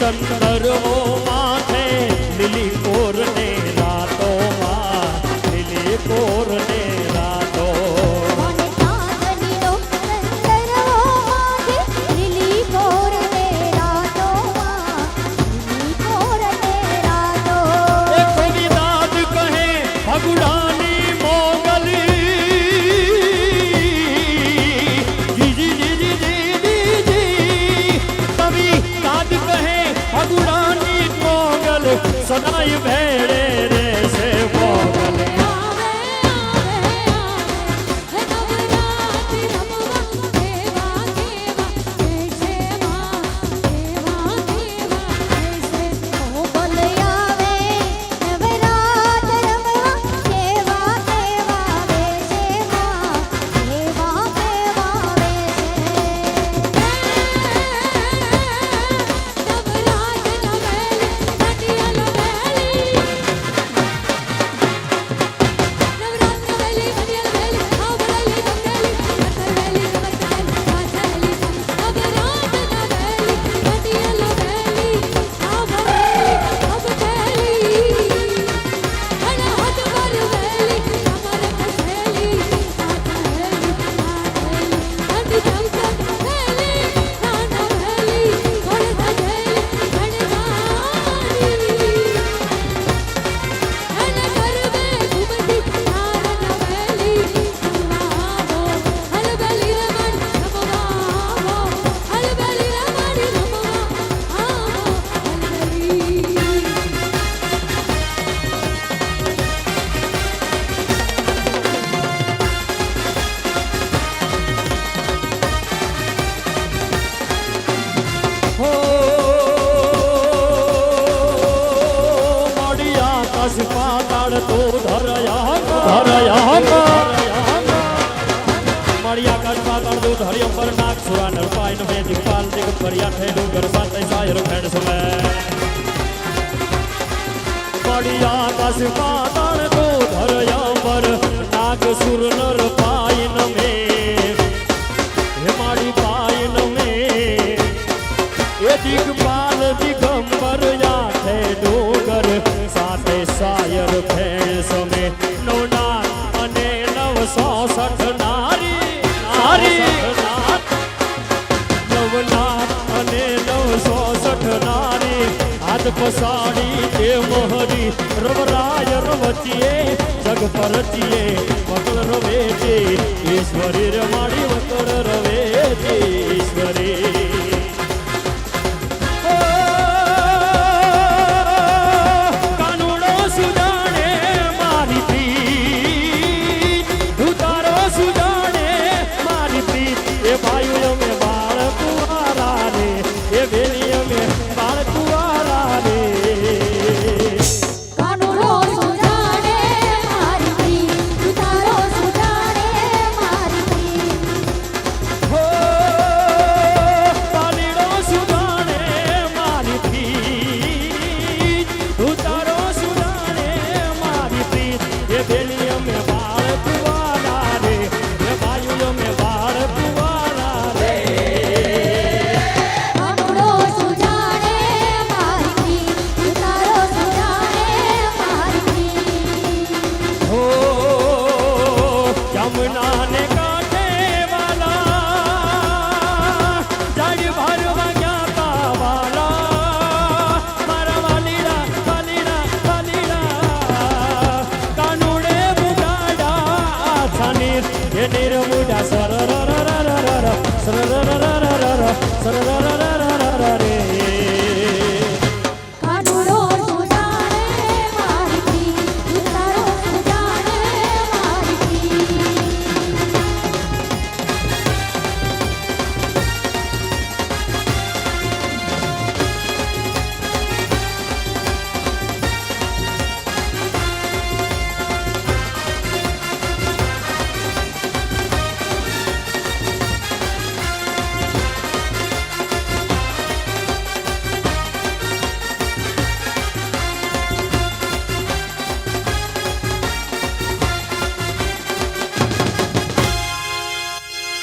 ચંદરવો માથે લીલી કોર ને રાતો માં લીલી કોર ને રાતો ભગુડાની મોગલી જી જી જી જી જી જી કવિ કાદ કહે ભગુડાની મોગલ સદાય ભેળે રે છે મોગલ પાતાળ તો ધરયા મળ્યા કાજ પાતાળ તો ધર્ય પર નાગ સુરા નરપાય મે દીપાલ દિગ ફરિયા થે ડુંગર સાતે સાયર ખેડ સમે મળ્યા કાજ પાતાળ તો ધરયા પર નાગ સુર નરપાય મે હે માડી પાય મે એ દિગપાલ દિગંબર યા થે ડુંગર સાતે સાયર ખેડ સમે નોના અને 960 નારી નારી નવનાથ અને 960 નારી હાથ પસાડી તે મોહરી રવરાય રવચીએ જગ પરચીએ વકળ રવે છે ઈશ્વરી રમાડી વકળ રવે છે ઈશ્વરી Sar